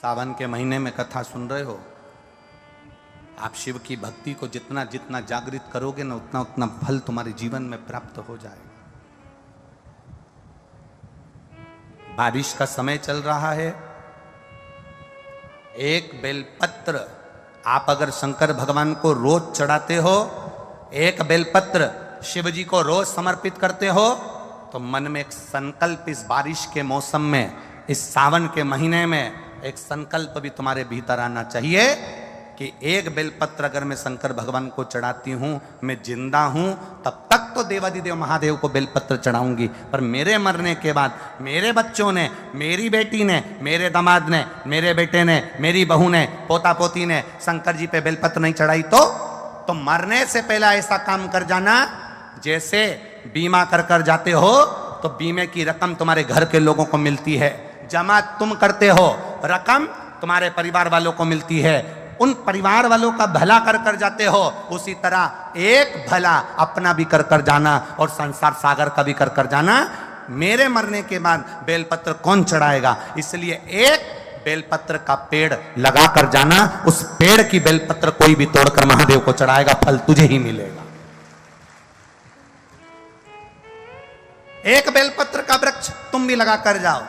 सावन के महीने में कथा सुन रहे हो, आप शिव की भक्ति को जितना जितना जागृत करोगे ना उतना उतना फल तुम्हारे जीवन में प्राप्त हो जाएगा। बारिश का समय चल रहा है। एक बेलपत्र आप अगर शंकर भगवान को रोज चढ़ाते हो, एक बेलपत्र शिव जी को रोज समर्पित करते हो, तो मन में एक संकल्प इस बारिश के मौसम में, इस सावन के महीने में एक संकल्प भी तुम्हारे भीतर आना चाहिए कि एक बेलपत्र अगर मैं शंकर भगवान को चढ़ाती हूं, मैं जिंदा हूं, तब तक तो देवादिदेव महादेव को बेलपत्र चढ़ाऊंगी, पर मेरे मरने के बाद मेरे बच्चों ने, मेरी बेटी ने, मेरे दामाद ने, मेरे बेटे ने, मेरी बहू ने, पोता पोती ने शंकर जी पे बेलपत्र नहीं चढ़ाई तो मरने से पहले ऐसा काम कर जाना, जैसे बीमा कर कर जाते हो तो बीमे की रकम तुम्हारे घर के लोगों को मिलती है, जमा तुम करते हो, रकम तुम्हारे परिवार वालों को मिलती है, उन परिवार वालों का भला कर कर जाते हो, उसी तरह एक भला अपना भी कर कर जाना और संसार सागर का भी कर कर जाना। मेरे मरने के बाद बेलपत्र कौन चढ़ाएगा, इसलिए एक बेलपत्र का पेड़ लगा कर जाना, उस पेड़ की बेलपत्र कोई भी तोड़कर महादेव को चढ़ाएगा, फल तुझे ही मिलेगा। एक बेलपत्र का वृक्ष तुम भी लगा कर जाओ,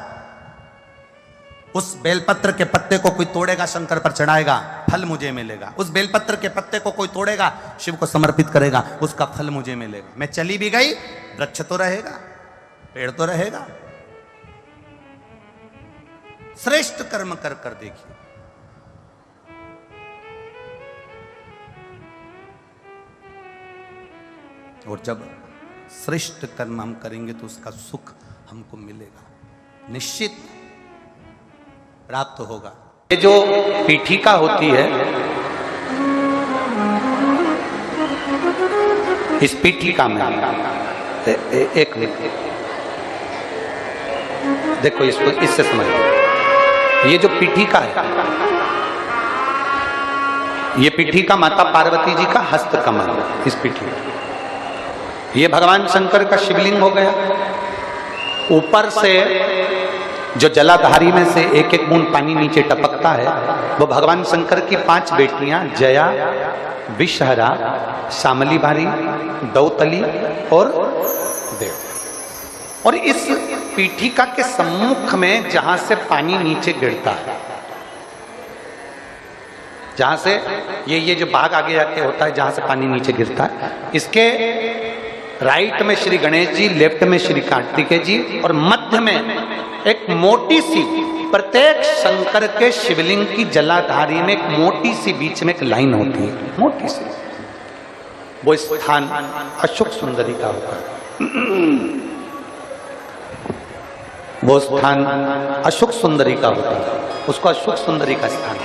उस बेलपत्र के पत्ते को कोई तोड़ेगा शंकर पर चढ़ाएगा, फल मुझे मिलेगा। उस बेलपत्र के पत्ते को कोई तोड़ेगा शिव को समर्पित करेगा, उसका फल मुझे मिलेगा। मैं चली भी गई, वृक्ष तो रहेगा, पेड़ तो रहेगा। श्रेष्ठ कर्म कर कर देखिए। और जब श्रेष्ठ कर्म हम करेंगे तो उसका सुख हमको मिलेगा, निश्चित प्राप्त होगा। ये जो पीठिका होती है, इस पीठिका में एक मिनट देखो, इसको इससे समझो। ये जो पीठिका है, ये पीठिका माता पार्वती जी का हस्त कमल है। इस पीठिका, ये भगवान शंकर का शिवलिंग हो गया। ऊपर से जो जलाधारी में से एक एक बूंद पानी नीचे टपकता है, वो भगवान शंकर की 5 बेटियां जया, विषहरा, श्यामली भारी, दौतली और देव। और इस पीठिका के सम्मुख में जहां से पानी नीचे गिरता है, जहां से ये जो भाग आगे जाके होता है, जहां से पानी नीचे गिरता है, इसके राइट में श्री गणेश जी, लेफ्ट में श्री कार्तिकेय जी और मध्य में एक मोटी सी, प्रत्येक शंकर के शिवलिंग की जलाधारी में एक मोटी सी बीच में एक लाइन होती है, मोटी सी। वो स्थान अशोक सुंदरी का होता है। वो स्थान अशोक सुंदरी का होता है, उसको अशोक सुंदरी का स्थान।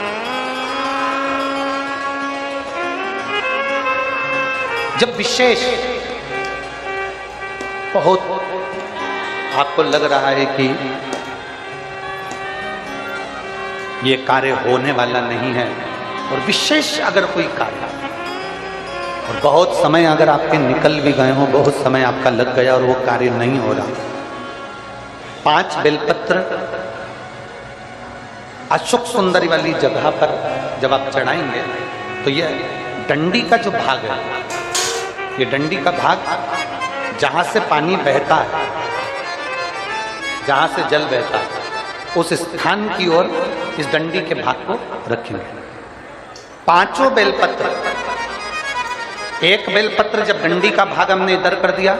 जब विशेष बहुत आपको लग रहा है कि ये कार्य होने वाला नहीं है, और विशेष अगर कोई कार्य, और बहुत समय अगर आपके निकल भी गए हो, बहुत समय आपका लग गया और वो कार्य नहीं हो रहा, 5 बेलपत्र अशोक सुंदरी वाली जगह पर जब आप चढ़ाएंगे तो ये डंडी का जो भाग है, ये डंडी का भाग जहां से पानी बहता है, जहां से जल बहता है, उस स्थान की ओर इस डंडी के भाग को रखेंगे। 5 बेलपत्र, एक बेलपत्र जब डंडी का भाग हमने इधर कर दिया,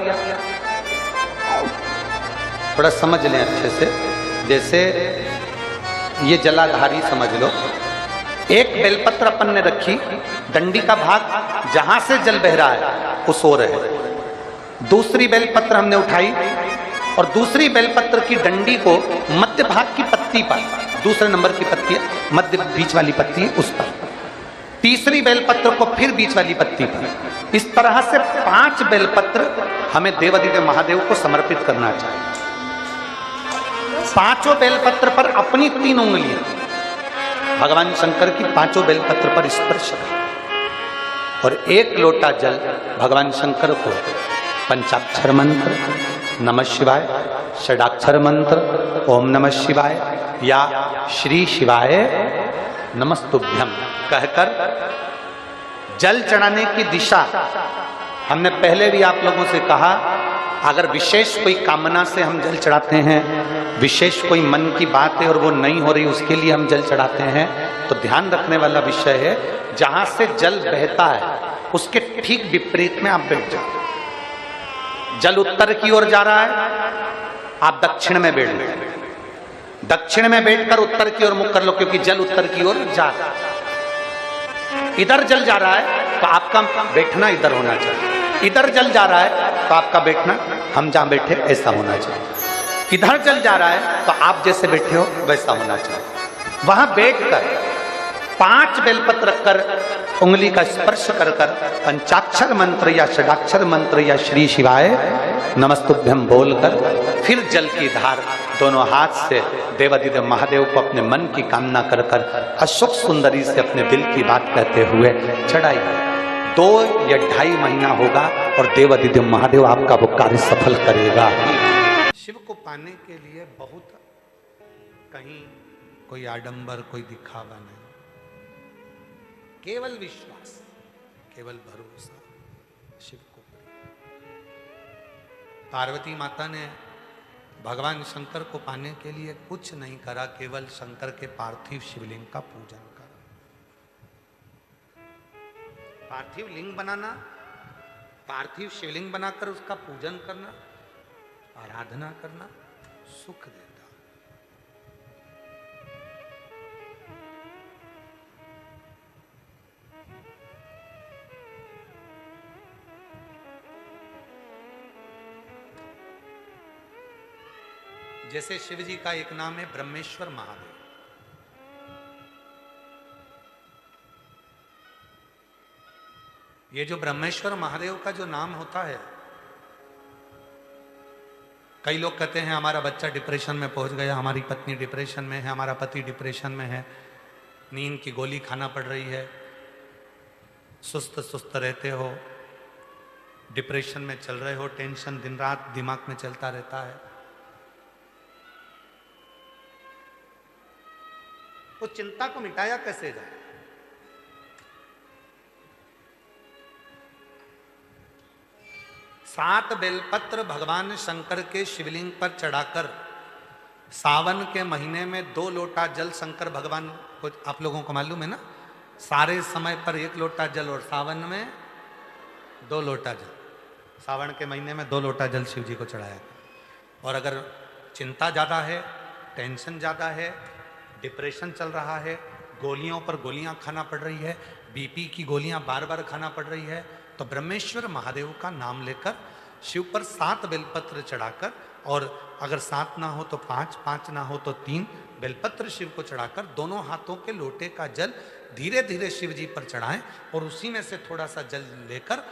थोड़ा समझ लें अच्छे से, जैसे ये जलाधारी समझ लो, एक बेलपत्र अपन ने रखी, डंडी का भाग जहां से जल बह रहा है उस ओर है। दूसरी बेलपत्र हमने उठाई और दूसरी बेलपत्र की डंडी को मध्य भाग की पत्ती पर, दूसरे नंबर की पत्ती है, मध्य बीच वाली पत्ती है उस पर, तीसरी बेलपत्र को फिर बीच वाली पत्ती पर। इस तरह से 5 बेलपत्र हमें देवादिदेव महादेव को समर्पित करना चाहिए। 5 बेलपत्र पर अपनी 3 उंगलियां भगवान शंकर की 5 बेलपत्र पर स्पर्श करें और 1 लोटा जल भगवान शंकर को पंचाक्षर मंत्र नमः शिवाय, षडाक्षर मंत्र ओम नमः शिवाय, या श्री शिवाय नमस्तुभ्यम कहकर जल चढ़ाने की दिशा हमने पहले भी आप लोगों से कहा, अगर विशेष कोई कामना से हम जल चढ़ाते हैं, विशेष कोई मन की बात है और वो नहीं हो रही उसके लिए हम जल चढ़ाते हैं, तो ध्यान रखने वाला विषय है जहां से जल बहता है उसके ठीक विपरीत में आप बैठ जाओ। जल उत्तर की ओर जा रहा है, आप दक्षिण में बैठ लो। दक्षिण में बैठकर उत्तर की ओर मुख कर लो, क्योंकि जल उत्तर की ओर जा रहा है। इधर जल जा रहा है तो आपका बैठना इधर होना चाहिए। इधर जल जा रहा है तो आपका बैठना हम जहां बैठे ऐसा होना चाहिए। इधर जल जा रहा है तो आप जैसे बैठे हो वैसा होना चाहिए। वहां बैठकर 5 बेलपत्र रखकर उंगली का स्पर्श कर कर पंचाक्षर मंत्र या षडाक्षर मंत्र या श्री शिवाय नमस्तुभ्यम बोलकर फिर जल की धार दोनों हाथ से देवाधिदेव महादेव को अपने मन की कामना कर कर अशोक सुंदरी से अपने दिल की बात कहते हुए चढ़ाई। 2 या 2.5 महीना होगा और देवाधिदेव महादेव आपका वो कार्य सफल करेगा। शिव को पाने के लिए बहुत कहीं कोई आडंबर, कोई दिखावा नहीं, केवल विश्वास, केवल भरोसा शिव को। पार्वती माता ने भगवान शंकर को पाने के लिए कुछ नहीं करा, केवल शंकर के पार्थिव शिवलिंग का पूजन करा। पार्थिव लिंग बनाना, पार्थिव शिवलिंग बनाकर उसका पूजन करना, आराधना करना सुख देता। जैसे शिव जी का एक नाम है ब्रह्मेश्वर महादेव। ये जो ब्रह्मेश्वर महादेव का जो नाम होता है, कई लोग कहते हैं हमारा बच्चा डिप्रेशन में पहुंच गया, हमारी पत्नी डिप्रेशन में है, हमारा पति डिप्रेशन में है, नींद की गोली खाना पड़ रही है, सुस्त सुस्त रहते हो, डिप्रेशन में चल रहे हो, टेंशन दिन रात दिमाग में चलता रहता है। उस चिंता को मिटाया कैसे जाए? सात बेलपत्र भगवान शंकर के शिवलिंग पर चढ़ाकर सावन के महीने में 2 लोटा जल शंकर भगवान को, आप लोगों को मालूम है ना, सारे समय पर 1 लोटा जल और सावन में 2 लोटा जल। सावन के महीने में 2 लोटा जल शिव जी को चढ़ाया। और अगर चिंता ज़्यादा है, टेंशन ज़्यादा है, डिप्रेशन चल रहा है, गोलियों पर गोलियां खाना पड़ रही है, बीपी की गोलियां बार बार खाना पड़ रही है, तो ब्रह्मेश्वर महादेव का नाम लेकर शिव पर 7 बेलपत्र चढ़ाकर, और अगर 7 ना हो तो 5, 5 ना हो तो 3 बेलपत्र शिव को चढ़ाकर दोनों हाथों के लोटे का जल धीरे धीरे शिव जी पर चढ़ाएं, और उसी में से थोड़ा सा जल लेकर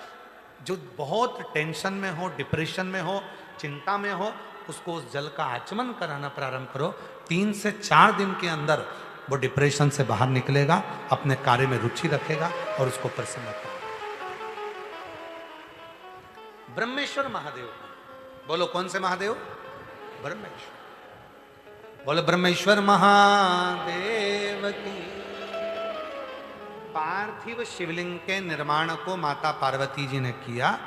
जो बहुत टेंशन में हो, डिप्रेशन में हो, चिंता में हो, उसको उस जल का आचमन कराना प्रारंभ करो। 3 से 4 दिन के अंदर वो डिप्रेशन से बाहर निकलेगा, अपने कार्य में रुचि रखेगा और उसको प्रसन्न करेगा। ब्रह्मेश्वर महादेव, बोलो कौन से महादेव? ब्रह्मेश्वर। बोलो ब्रह्मेश्वर महादेव की। पार्थिव शिवलिंग के निर्माण को माता पार्वती जी ने किया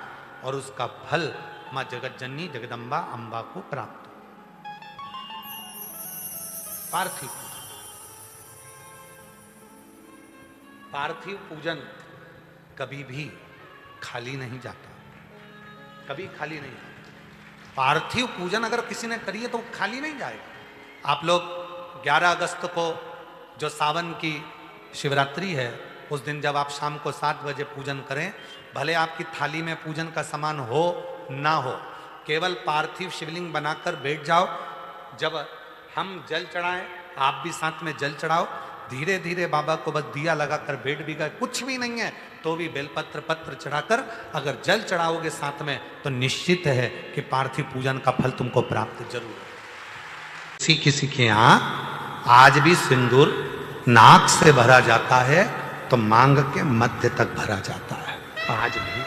और उसका फल मां जगत जननी जगदम्बा अंबा को प्राप्त। पार्थिव पार्थिव पूजन कभी भी खाली नहीं जाता, कभी खाली नहीं जाता। पार्थिव पूजन अगर किसी ने करी है तो खाली नहीं जाएगा। आप लोग 11 अगस्त को जो सावन की शिवरात्रि है, उस दिन जब आप शाम को 7 बजे पूजन करें, भले आपकी थाली में पूजन का सामान हो ना हो, केवल पार्थिव शिवलिंग बनाकर बैठ जाओ। जब हम जल चढ़ाएं, आप भी साथ में जल चढ़ाओ। धीरे धीरे बाबा को बस दिया लगाकर बैठ भी गए, कुछ भी नहीं है तो भी बेलपत्र पत्र चढ़ाकर अगर जल चढ़ाओगे साथ में, तो निश्चित है कि पार्थिव पूजन का फल तुमको प्राप्त जरूर है। किसी किसी के यहाँ आज भी सिंदूर नाक से भरा जाता है तो मांग के मध्य तक भरा जाता है। आज भी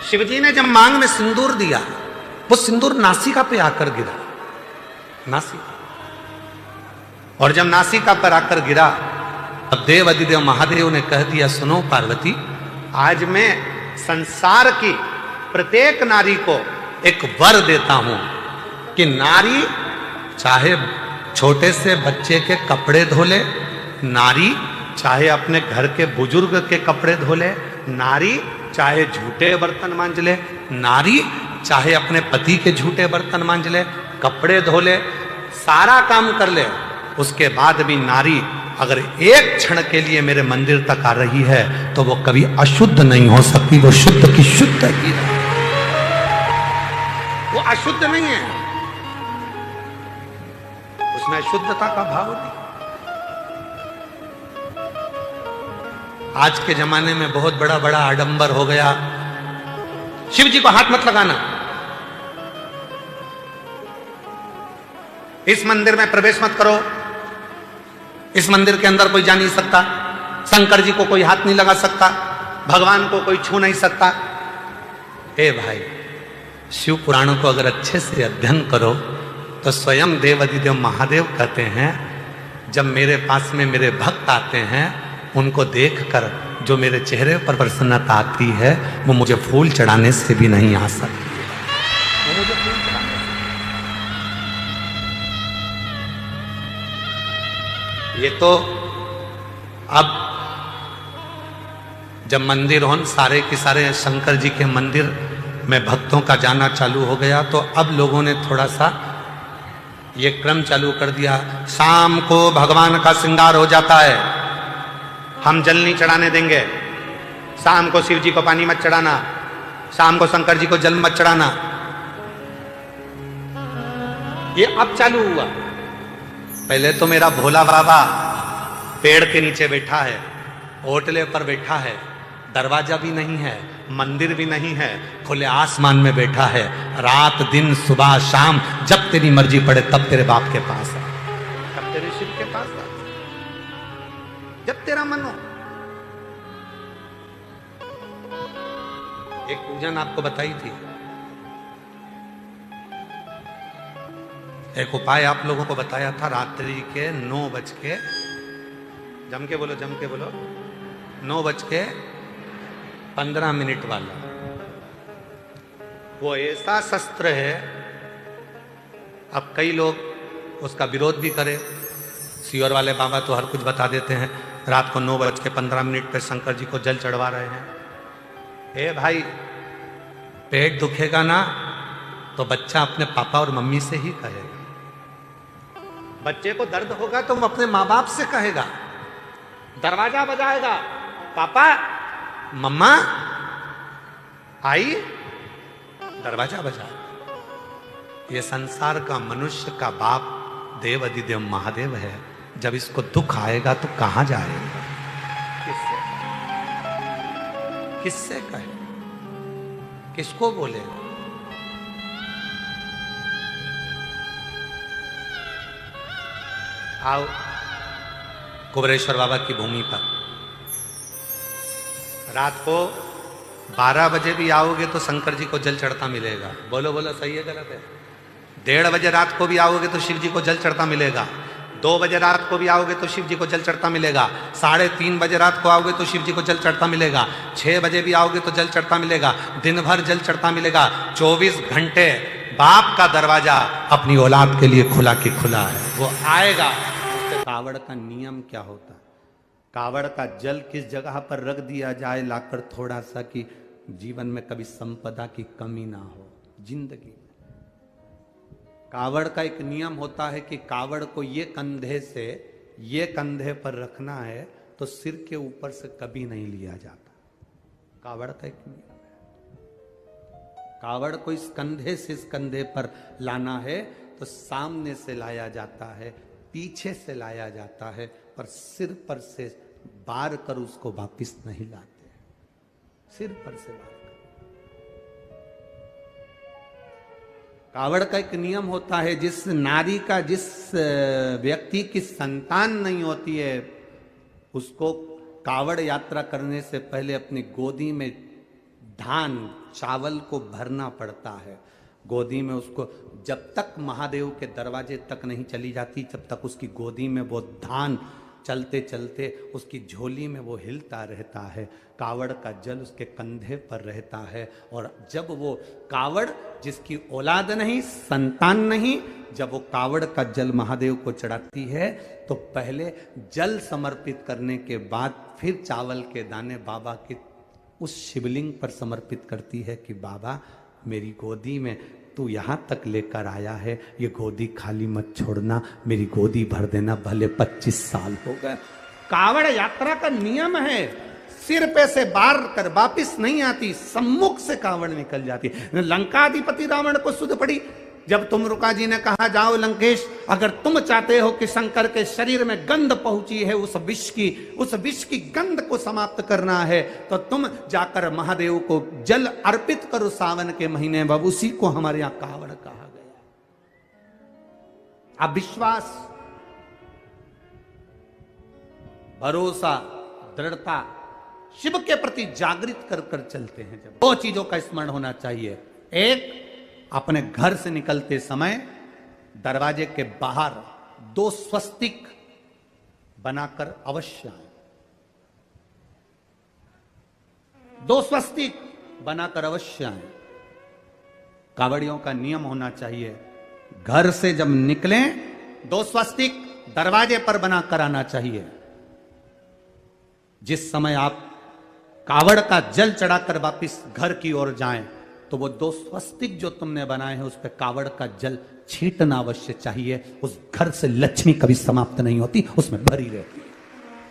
शिवजी ने जब मांग में सिंदूर दिया, वो सिंदूर नासिका पे आकर गिरा। नासिका। और जब नासिका पर आकर गिरा, अब देव अधिदेव महादेव ने कह दिया, सुनो पार्वती, आज मैं संसार की प्रत्येक नारी को एक वर देता हूं कि नारी चाहे छोटे से बच्चे के कपड़े धो ले, नारी चाहे अपने घर के बुजुर्ग के कपड़े धो ले, नारी चाहे झूठे बर्तन मांज ले, नारी चाहे अपने पति के झूठे बर्तन मांज ले, कपड़े धो ले, सारा काम कर ले, उसके बाद भी नारी अगर एक क्षण के लिए मेरे मंदिर तक आ रही है तो वो कभी अशुद्ध नहीं हो सकती, वो शुद्ध की शुद्ध ही है, वो अशुद्ध नहीं है, उसमें शुद्धता का भाव नहीं। आज के जमाने में बहुत बड़ा बड़ा आडंबर हो गया, शिव जी को हाथ मत लगाना, इस मंदिर में प्रवेश मत करो, इस मंदिर के अंदर कोई जा नहीं सकता, शंकर जी को कोई हाथ नहीं लगा सकता, भगवान को कोई छू नहीं सकता। ए भाई, शिव पुराणों को अगर अच्छे से अध्ययन करो तो स्वयं देव अधिदेव महादेव कहते हैं, जब मेरे पास में मेरे भक्त आते हैं, उनको देखकर जो मेरे चेहरे पर प्रसन्नता आती है, वो मुझे फूल चढ़ाने से भी नहीं आ सकती, वो मुझे फूल चढ़ाने से। ये तो अब जब मंदिर हो सारे के सारे शंकर जी के मंदिर में भक्तों का जाना चालू हो गया, तो अब लोगों ने थोड़ा सा ये क्रम चालू कर दिया, शाम को भगवान का श्रृंगार हो जाता है, हम जल नहीं चढ़ाने देंगे, शाम को शिव जी को पानी मत चढ़ाना, शाम को शंकर जी को जल मत चढ़ाना। ये अब चालू हुआ। पहले तो मेरा भोला बाबा पेड़ के नीचे बैठा है, होटले पर बैठा है, दरवाजा भी नहीं है, मंदिर भी नहीं है, खुले आसमान में बैठा है, रात दिन सुबह शाम जब तेरी मर्जी पड़े तब तेरे बाप के पास आ, तब तेरे शिव के पास आ, जब तेरा मन हो। एक पूजन आपको बताई थी, एक उपाय आप लोगों को बताया था, रात्रि के 9 बज के, जम के बोलो 9:15 वाला, वो ऐसा शस्त्र है, अब कई लोग उसका विरोध भी करे, सीवर वाले बाबा तो हर कुछ बता देते हैं, रात को 9:15 पे शंकर जी को जल चढ़वा रहे हैं। ए भाई, पेट दुखेगा ना तो बच्चा अपने पापा और मम्मी से ही कहेगा, बच्चे को दर्द होगा तो वो अपने माँ बाप से कहेगा, दरवाजा बजाएगा, पापा मम्मा आई, दरवाजा बजा। ये संसार का मनुष्य का बाप देव अधिदेव महादेव है, जब इसको दुख आएगा तो कहां जाएगा, किससे किससे कहे, किसको बोले। आओ कुबरेश्वर बाबा की भूमि पर, रात को 12 बजे भी आओगे तो शंकर जी को जल चढ़ता मिलेगा, बोलो बोलो सही है गलत है। 1:30 बजे रात को भी आओगे तो शिव जी को जल चढ़ता मिलेगा, 2 बजे रात को भी आओगे तो शिव जी को जल चढ़ता मिलेगा, 3:30 बजे रात को आओगे तो शिव जी को जल चढ़ता मिलेगा, 6 बजे भी आओगे तो जल चढ़ता मिलेगा, दिन भर जल चढ़ता मिलेगा। 24 घंटे बाप का दरवाजा अपनी औलाद के लिए खुला की खुला है, वो आएगा। उससे कावड़ का नियम क्या होता है, कावड़ का जल किस जगह पर रख दिया जाए लाकर थोड़ा सा, कि जीवन में कभी संपदा की कमी ना हो जिंदगी में। कावड़ का एक नियम होता है कि कावड़ को ये कंधे से ये कंधे पर रखना है तो सिर के ऊपर से कभी नहीं लिया जाता, कावड़ का एक नियम है। कावड़ को इस कंधे से इस कंधे पर लाना है तो सामने से लाया जाता है, पीछे से लाया जाता है, पर सिर पर से बार कर उसको वापिस नहीं लाते, सिर पर से बार कर। कावड़ का एक नियम होता है, जिस नारी का, जिस व्यक्ति की संतान नहीं होती है, उसको कावड़ यात्रा करने से पहले अपनी गोदी में धान चावल को भरना पड़ता है। गोदी में उसको जब तक महादेव के दरवाजे तक नहीं चली जाती, जब तक उसकी गोदी में वो धान चलते चलते उसकी झोली में वो हिलता रहता है, कावड़ का जल उसके कंधे पर रहता है। और जब वो कावड़, जिसकी औलाद नहीं, संतान नहीं, जब वो कावड़ का जल महादेव को चढ़ाती है तो पहले जल समर्पित करने के बाद फिर चावल के दाने बाबा के उस शिवलिंग पर समर्पित करती है कि बाबा मेरी गोदी में तू यहाँ तक लेकर आया है, ये गोदी खाली मत छोड़ना, मेरी गोदी भर देना, भले 25 साल हो गए। कावड़ यात्रा का नियम है, सिर पे से बार कर वापिस नहीं आती, सम्मुख से कावड़ निकल जाती। लंकाधिपति रावण को सुध पड़ी जब तुमरुका जी ने कहा जाओ लंकेश, अगर तुम चाहते हो कि शंकर के शरीर में गंध पहुंची है उस विष की गंध को समाप्त करना है, तो तुम जाकर महादेव को जल अर्पित करो सावन के महीने में। उसी को हमारे यहां कावड़ कहा गया। अब विश्वास, भरोसा, दृढ़ता, शिव के प्रति जागृत कर कर चलते हैं। जब दो चीजों का स्मरण होना चाहिए, एक, अपने घर से निकलते समय दरवाजे के बाहर 2 स्वस्तिक बनाकर अवश्य आए। 2 स्वस्तिक बनाकर अवश्य आए। कावड़ियों का नियम होना चाहिए, घर से जब निकलें 2 स्वस्तिक दरवाजे पर बनाकर आना चाहिए। जिस समय आप कावड़ का जल चढ़ाकर वापिस घर की ओर जाएं तो वो 2 स्वस्तिक जो तुमने बनाए हैं उस पर कावड़ का जल छींटना अवश्य चाहिए। उस घर से लक्ष्मी कभी समाप्त नहीं होती, उसमें भरी रहती है।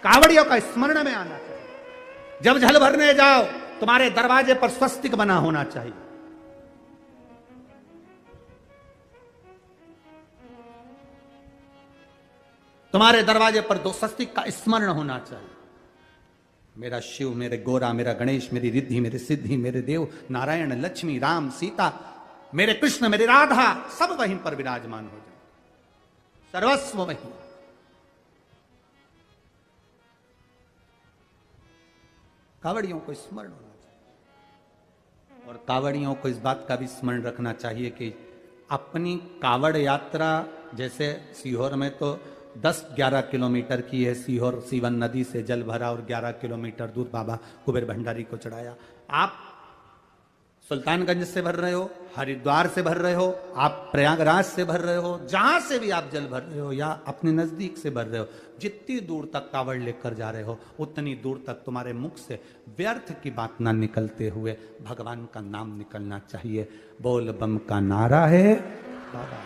कावड़ियों का स्मरण में आना चाहिए। जब जल भरने जाओ तुम्हारे दरवाजे पर स्वस्तिक बना होना चाहिए। तुम्हारे दरवाजे पर 2 स्वस्तिक का स्मरण होना चाहिए। मेरा शिव, मेरे गोरा, मेरा गणेश, मेरी रिद्धि, मेरे सिद्धि, मेरे देव, नारायण, लक्ष्मी, राम, सीता, मेरे कृष्ण, मेरी राधा, सब वहीं पर विराजमान हो जाए, सर्वस्व वहीं। कावड़ियों को स्मरण होना चाहिए। और कावड़ियों को इस बात का भी स्मरण रखना चाहिए कि अपनी कावड़ यात्रा, जैसे सीहोर में तो 10-11 किलोमीटर की है, सीहोर सीवन नदी से जल भरा और 11 किलोमीटर दूर बाबा कुबेर भंडारी को चढ़ाया। आप सुल्तानगंज से भर रहे हो, हरिद्वार से भर रहे हो, आप प्रयागराज से भर रहे हो, जहां से भी आप जल भर रहे हो या अपने नजदीक से भर रहे हो, जितनी दूर तक कावड़ लेकर जा रहे हो उतनी दूर तक तुम्हारे मुख से व्यर्थ की बात ना निकलते हुए भगवान का नाम निकलना चाहिए। बोल बम का नारा है बाबा,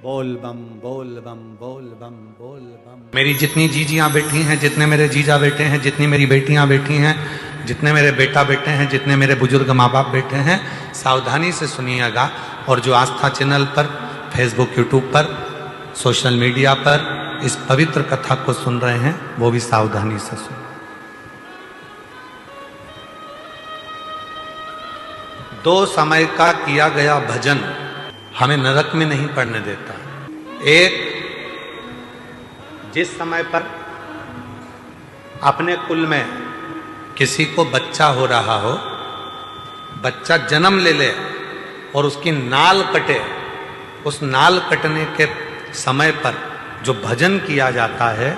बोल बम, बोल बम, बोल बम, बोल बम। मेरी जितनी जीजियां बैठी हैं, जितने मेरे जीजा बैठे हैं, जितनी मेरी बेटियां बैठी हैं, जितने मेरे बेटा बैठे हैं, जितने मेरे बुजुर्ग माँ बाप बैठे हैं, सावधानी से सुनिएगा। और जो आस्था चैनल पर, फेसबुक, यूट्यूब पर, सोशल मीडिया पर इस पवित्र कथा को सुन रहे हैं वो भी सावधानी से सुन। 2 समय का किया गया भजन हमें नरक में नहीं पड़ने देता। एक, जिस समय पर अपने कुल में किसी को बच्चा हो रहा हो, बच्चा जन्म ले ले और उसकी नाल कटे, उस नाल कटने के समय पर जो भजन किया जाता है,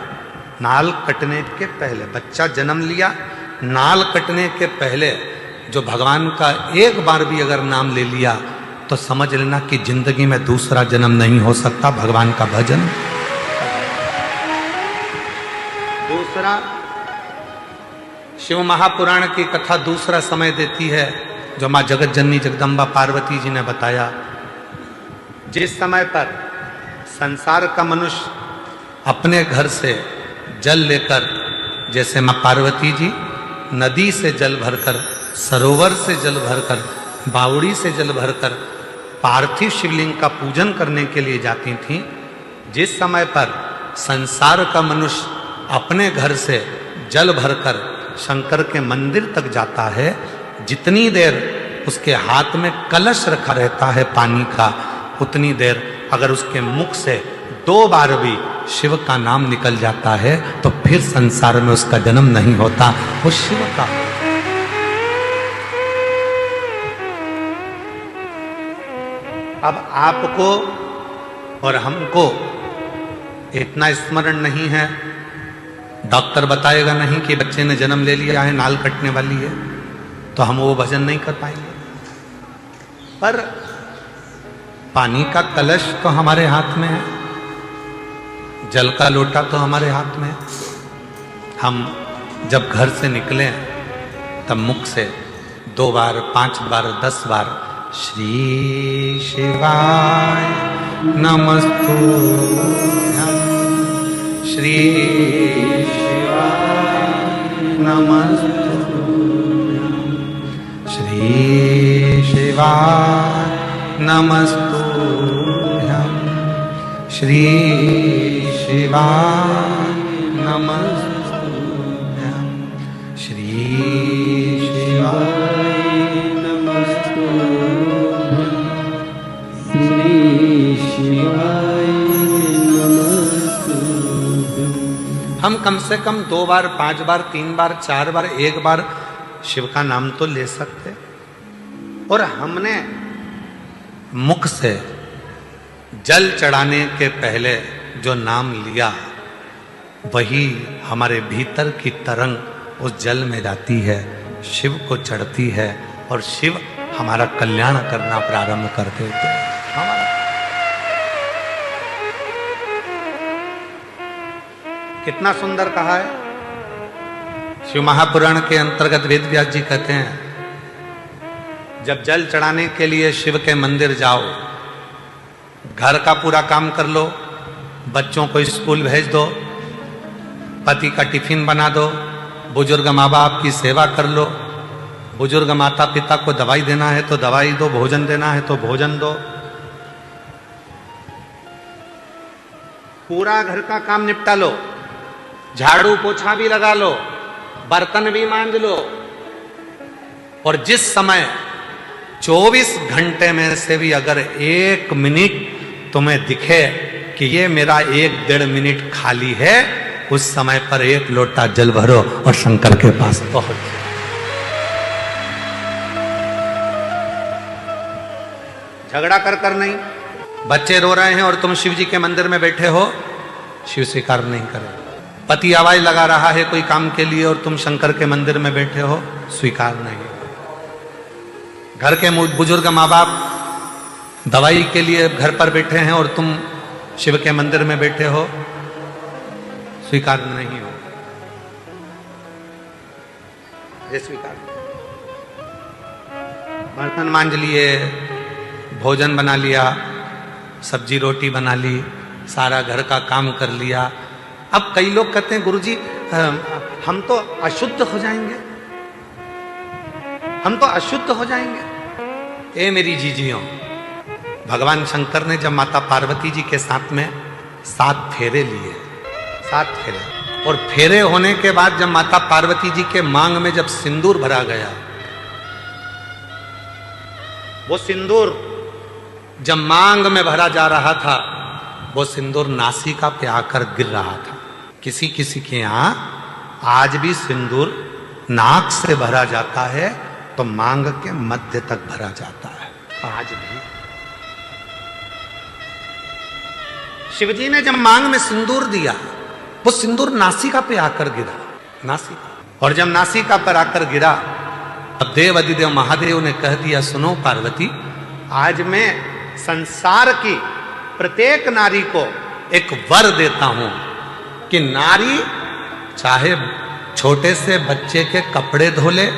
नाल कटने के पहले, बच्चा जन्म लिया, नाल कटने के पहले जो भगवान का एक बार भी अगर नाम ले लिया तो समझ लेना कि जिंदगी में दूसरा जन्म नहीं हो सकता। भगवान का भजन। दूसरा, शिव महापुराण की कथा दूसरा समय देती है जो मां जगत जननी जगदम्बा पार्वती जी ने बताया। जिस समय पर संसार का मनुष्य अपने घर से जल लेकर, जैसे मां पार्वती जी नदी से जल भरकर, सरोवर से जल भरकर, बावड़ी से जल भरकर पार्थिव शिवलिंग का पूजन करने के लिए जाती थीं, जिस समय पर संसार का मनुष्य अपने घर से जल भरकर शंकर के मंदिर तक जाता है, जितनी देर उसके हाथ में कलश रखा रहता है पानी का, उतनी देर अगर उसके मुख से 2 बार भी शिव का नाम निकल जाता है तो फिर संसार में उसका जन्म नहीं होता, वो शिव का। अब आपको और हमको इतना स्मरण नहीं है, डॉक्टर बताएगा नहीं कि बच्चे ने जन्म ले लिया है, नाल कटने वाली है, तो हम वो भजन नहीं कर पाएंगे। पर पानी का कलश तो हमारे हाथ में है, जल का लोटा तो हमारे हाथ में है। हम जब घर से निकले तब मुख से 2 बार, 5 बार, 10 बार श्री शिवाय नमस्तुभ्यं, श्री शिवाय नमस्तुभ्यं, श्री शिवाय नमस्तुभ्यं, श्री शिवाय नमस्तुभ्यं, श्री शिवाय नमस्तुभ्यं, श्री शिवाय नमस्तुभ्यं। हम कम से कम 2 बार, 5 बार, 3 बार, 4 बार, 1 बार शिव का नाम तो ले सकते। और हमने मुख से जल चढ़ाने के पहले जो नाम लिया, वही हमारे भीतर की तरंग उस जल में जाती है, शिव को चढ़ती है और शिव हमारा कल्याण करना प्रारंभ कर देते हैं। कितना सुंदर कहा है। शिव महापुराण के अंतर्गत वेद व्यास जी कहते हैं, जब जल चढ़ाने के लिए शिव के मंदिर जाओ, घर का पूरा काम कर लो, बच्चों को स्कूल भेज दो, पति का टिफिन बना दो, बुजुर्ग माँ बाप की सेवा कर लो, बुजुर्ग माता पिता को दवाई देना है तो दवाई दो, भोजन देना है तो भोजन दो, पूरा घर का काम निपटा लो, झाड़ू पोछा भी लगा लो, बर्तन भी मांज लो। और जिस समय 24 घंटे में से भी अगर 1 मिनट तुम्हें दिखे कि ये मेरा 1-1.5 मिनट खाली है, उस समय पर 1 लोटा जल भरो और शंकर के पास पहुंच। झगड़ा कर नहीं। बच्चे रो रहे हैं और तुम शिव जी के मंदिर में बैठे हो, शिव स्वीकार नहीं करे। पति आवाज लगा रहा है कोई काम के लिए और तुम शंकर के मंदिर में बैठे हो, स्वीकार नहीं। घर के बुजुर्ग माँ बाप दवाई के लिए घर पर बैठे हैं और तुम शिव के मंदिर में बैठे हो, स्वीकार नहीं हो। ये स्वीकार। बर्तन मांज लिए, भोजन बना लिया, सब्जी रोटी बना ली, सारा घर का काम कर लिया। अब कई लोग कहते हैं गुरुजी हम तो अशुद्ध हो जाएंगे, हम तो अशुद्ध हो जाएंगे। ए मेरी जीजियों, भगवान शंकर ने जब माता पार्वती जी के साथ में 7 फेरे लिए, 7 फेरे, और फेरे होने के बाद जब माता पार्वती जी के मांग में जब सिंदूर भरा गया, वो सिंदूर जब मांग में भरा जा रहा था, वो सिंदूर नासिका पे आकर गिर रहा था। किसी किसी के यहां आज भी सिंदूर नाक से भरा जाता है तो मांग के मध्य तक भरा जाता है, आज भी। शिवजी ने जब मांग में सिंदूर दिया, वो सिंदूर नासिका पे आकर गिरा, नासिका। और जब नासिका पर आकर गिरा, अब देव अधिदेव महादेव ने कह दिया, सुनो पार्वती, आज मैं संसार की प्रत्येक नारी को एक वर देता हूं कि नारी चाहे छोटे से बच्चे के कपड़े धो ले,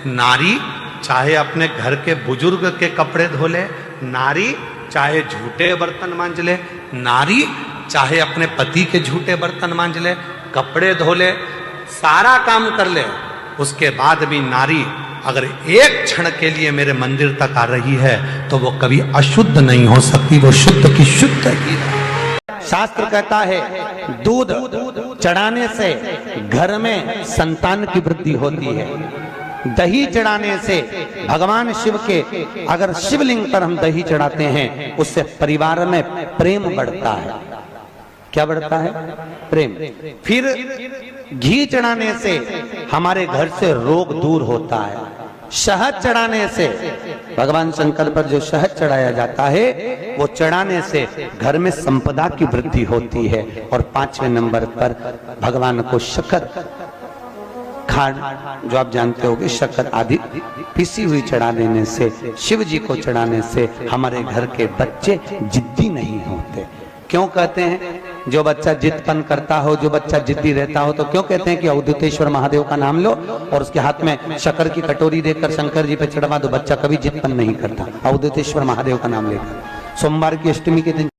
नारी चाहे अपने घर के बुजुर्ग के कपड़े धो ले, नारी चाहे झूठे बर्तन मांज ले, नारी चाहे अपने पति के झूठे बर्तन मांज ले, कपड़े धो ले, सारा काम कर ले, उसके बाद भी नारी अगर 1 क्षण के लिए मेरे मंदिर तक आ रही है तो वो कभी अशुद्ध नहीं हो सकती, वो शुद्ध की शुद्ध ही है। शास्त्र कहता है दूध चढ़ाने से घर में संतान की वृद्धि होती है, दही चढ़ाने से भगवान शिव के अगर शिवलिंग पर हम दही चढ़ाते हैं उससे परिवार में प्रेम बढ़ता है। क्या बढ़ता है? प्रेम। फिर घी चढ़ाने से हमारे घर से रोग दूर होता है। शहद चढ़ाने से, भगवान शंकर पर जो शहद चढ़ाया जाता है वो चढ़ाने से घर में संपदा की वृद्धि होती है। और 5वें नंबर पर भगवान को शक्कर, खांड जो आप जानते होंगे, शक्कर आदि पिसी हुई चढ़ा देने से, शिव जी को चढ़ाने से हमारे घर के बच्चे जिद्दी नहीं होते। क्यों कहते हैं? जो बच्चा जिद्दपन करता हो, जो बच्चा जिद्दी रहता हो, तो क्यों कहते हैं कि अवधूतेश्वर महादेव का नाम लो और उसके हाथ में शक्कर की कटोरी देकर शंकर जी पे चढ़वा दो, बच्चा कभी जिद्दपन नहीं करता। अवधूतेश्वर महादेव का नाम लेकर सोमवार की अष्टमी के दिन